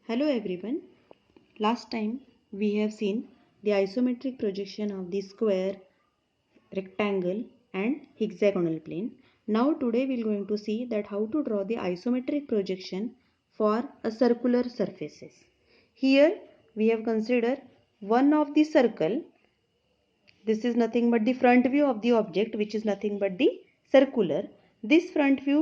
Hello everyone. Last time we have seen the isometric projection of the square, rectangle and hexagonal plane. Now today we are going to see that how to draw the isometric projection for a circular surfaces. Here we have considered one of the circle. This is nothing but the front view of the object, which is nothing but the circular. This front view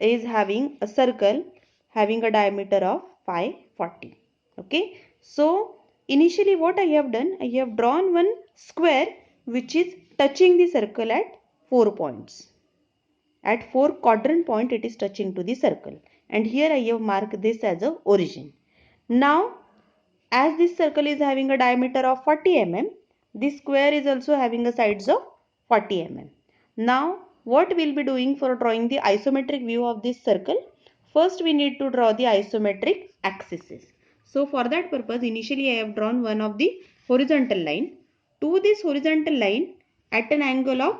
is having a circle having a diameter of pi 40. Okay, so initially what I have done, I have drawn one square which is touching the circle at 4 points. At 4 quadrant point it is touching to the circle, and here I have marked this as a origin. Now as this circle is having a diameter of 40 mm, this square is also having a sides of 40 mm. Now what we'll be doing for drawing the isometric view of this circle? First we need to draw the isometric axes. So for that purpose initially I have drawn one of the horizontal line. To this horizontal line at an angle of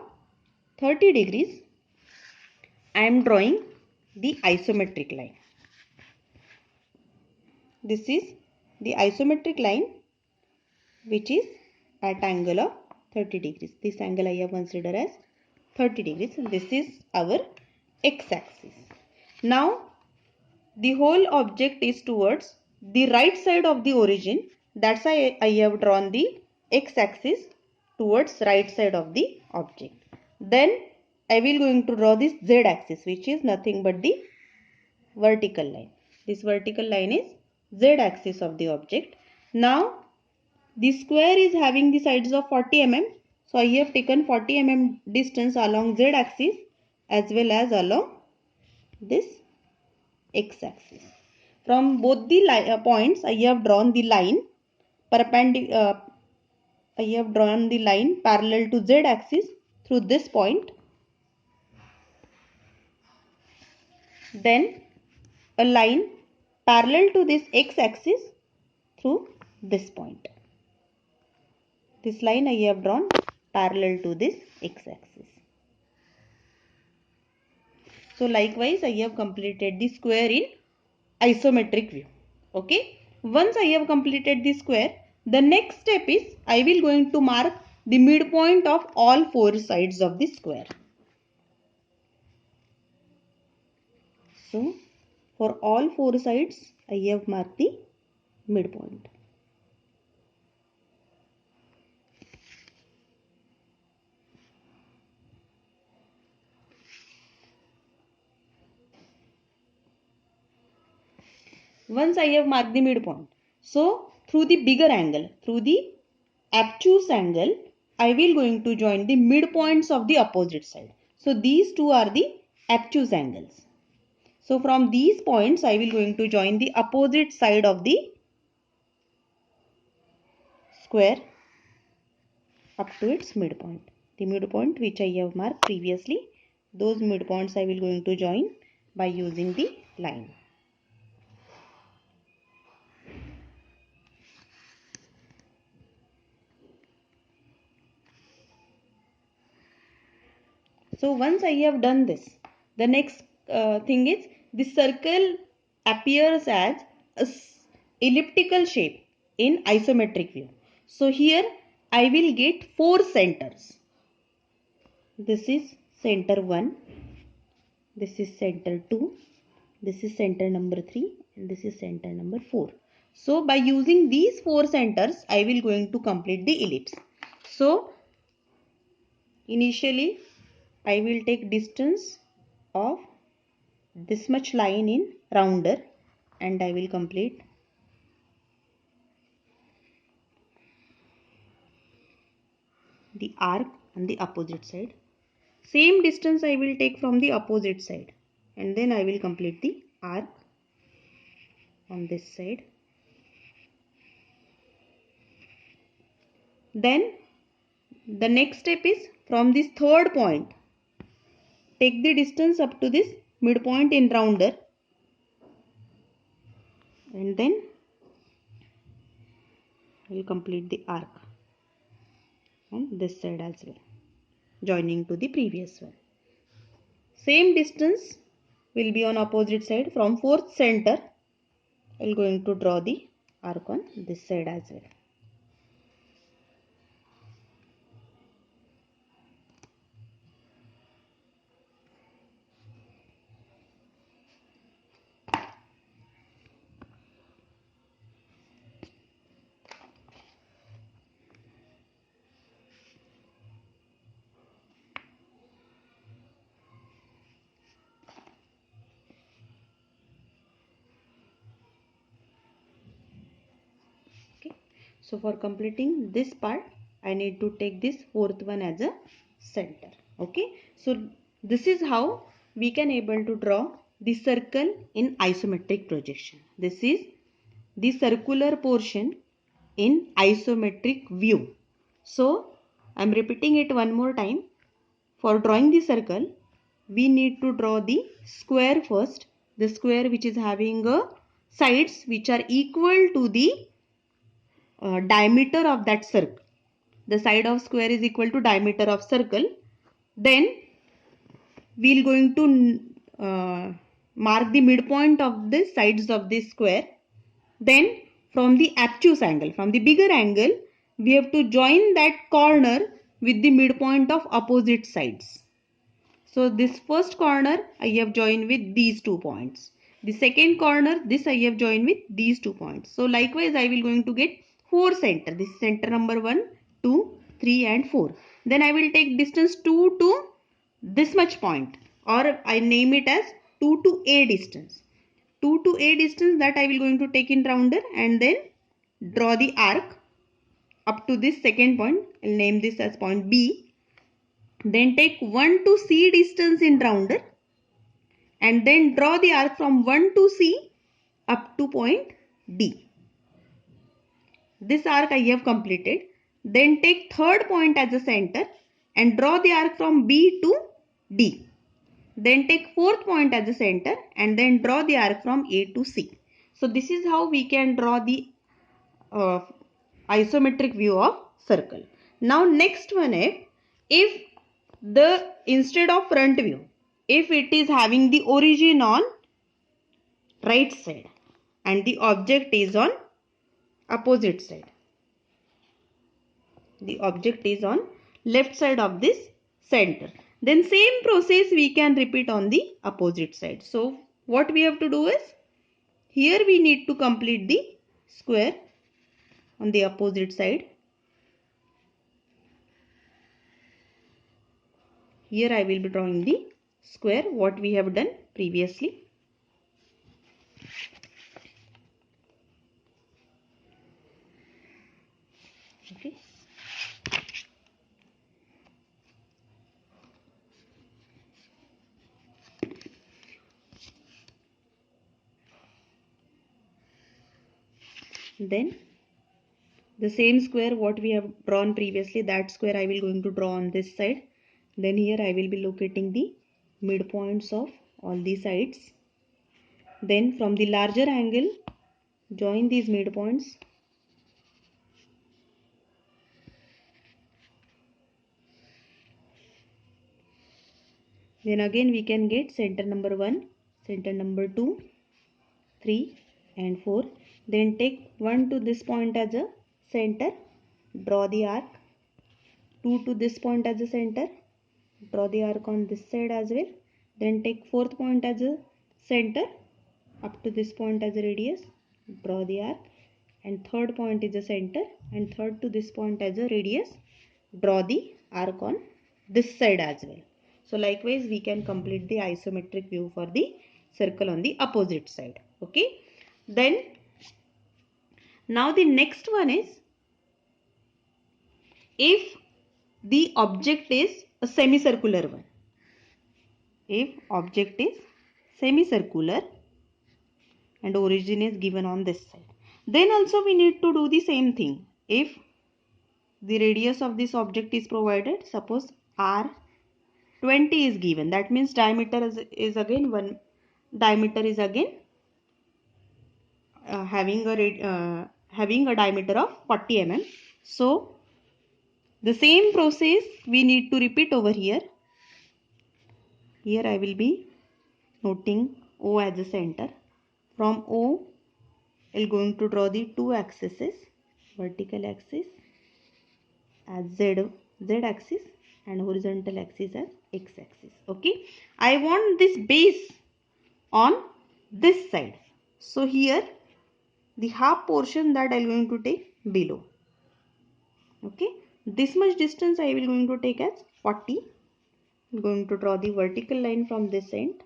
30 degrees I am drawing the isometric line. This is the isometric line which is at angle of 30 degrees. This angle I have considered as 30 degrees. And this is our x-axis. Now the whole object is towards the right side of the origin. That's why I have drawn the x-axis towards right side of the object. Then I will going to draw this z-axis, which is nothing but the vertical line. This vertical line is z-axis of the object. Now the square is having the sides of 40 mm. So I have taken 40 mm distance along z axis as well as along this x axis. From both the points I have drawn the line perpendicular. I have drawn the line parallel to z axis through this point. Then a line parallel to this x axis through this point. This line I have drawn parallel to this x-axis. So likewise I have completed the square in isometric view. Okay. Once I have completed the square, the next step is I will going to mark the midpoint of all four sides of the square. So for all four sides I have marked the midpoint. Once I have marked the midpoint, so through the bigger angle, through the obtuse angle, I will going to join the midpoints of the opposite side. So these two are the obtuse angles. So from these points I will going to join the opposite side of the square up to its midpoint. The midpoint which I have marked previously, those midpoints I will going to join by using the line. So once I have done this, the next thing is the circle appears as a elliptical shape in isometric view. So here I will get four centers. This is center 1, this is center 2, this is center number 3 and this is center number 4. So by using these four centers I will going to complete the ellipse. So initially I will take distance of this much line in rounder and I will complete the arc on the opposite side. Same distance I will take from the opposite side and then I will complete the arc on this side. Then the next step is from this third point, take the distance up to this midpoint in rounder and then I will complete the arc on this side as well, joining to the previous one. Same distance will be on opposite side from fourth center I'm going to draw the arc on this side as well. Okay. So for completing this part, I need to take this fourth one as a center. Okay. So this is how we can able to draw the circle in isometric projection. This is the circular portion in isometric view. So I am repeating it one more time. For drawing the circle, we need to draw the square first. The square which is having a sides which are equal to the diameter of that circle. The side of square is equal to diameter of circle. Then we are going to mark the midpoint of the sides of this square. Then from the obtuse angle, from the bigger angle, we have to join that corner with the midpoint of opposite sides. So this first corner I have joined with these 2 points. The second corner, this I have joined with these 2 points. So likewise I will going to get 4 center. This is center number 1, 2, 3 and 4. Then I will take distance 2 to this much point, or I name it as 2 to A distance. 2 to A distance that I will going to take in rounder and then draw the arc up to this second point. I will name this as point B. Then take 1 to C distance in rounder and then draw the arc from 1 to C up to point D. This arc I have completed. Then take third point as a center and draw the arc from B to D. Then take fourth point as a center and then draw the arc from A to C. So this is how we can draw the isometric view of circle. Now next one is, if the instead of front view, if it is having the origin on right side and the object is on opposite side, the object is on left side of this center, then same process we can repeat on the opposite side. So what we have to do is, here we need to complete the square on the opposite side. Here I will be drawing the square what we have done previously. Okay. Then the same square what we have drawn previously, that square I will going to draw on this side. Then here I will be locating the midpoints of all the sides. Then from the larger angle, join these midpoints. Then again we can get center number 1, center number 2, 3 and 4. Then take 1 to this point as a center, draw the arc. 2 to this point as a center, draw the arc on this side as well. Then take fourth point as a center, up to this point as a radius, draw the arc. And third point is a center and third to this point as a radius, draw the arc on this side as well. So likewise we can complete the isometric view for the circle on the opposite side. Okay. Then now the next one is, if the object is a semicircular one. If object is semicircular and origin is given on this side, then also we need to do the same thing. If the radius of this object is provided, suppose R20 is given, that means diameter is again one, diameter is again having a diameter of 40 mm. So the same process we need to repeat over here. Here I will be noting O as a center. From O I'm going to draw the two axes, vertical axis as z axis and horizontal axis as x axis. Okay, I want this base on this side. So here the half portion that I'm going to take below. Okay, this much distance I will going to take as 40. I'm going to draw the vertical line from this end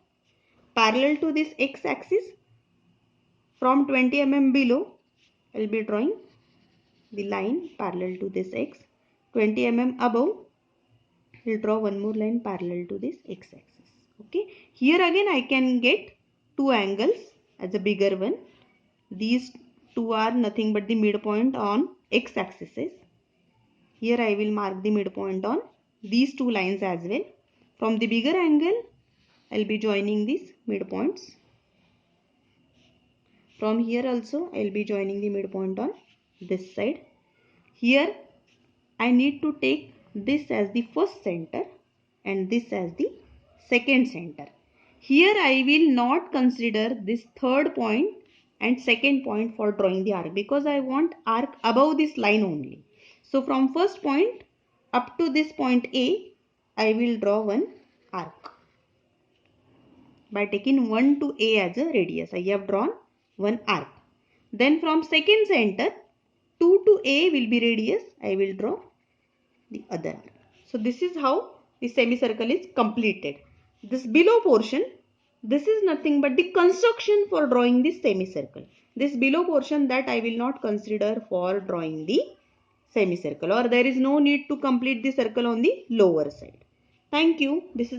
parallel to this x axis. From 20 mm below, I will be drawing the line parallel to this x. 20 mm above, I will draw one more line parallel to this x axis. Okay, here again I can get two angles as a bigger one. These two are nothing but the midpoint on x axis. Here I will mark the midpoint on these two lines as well. From the bigger angle, I will be joining these midpoints. From here also, I will be joining the midpoint on this side. Here, I need to take this as the first center and this as the second center. Here, I will not consider this third point and second point for drawing the arc because I want arc above this line only. So, from first point up to this point A, I will draw one arc. By taking 1 to A as a radius, I have drawn one arc. Then from second center, 2 to A will be radius, I will draw the other arc. So this is how the semicircle is completed. This below portion, this is nothing but the construction for drawing the semicircle. This below portion that I will not consider for drawing the semicircle, or there is no need to complete the circle on the lower side. Thank you. This is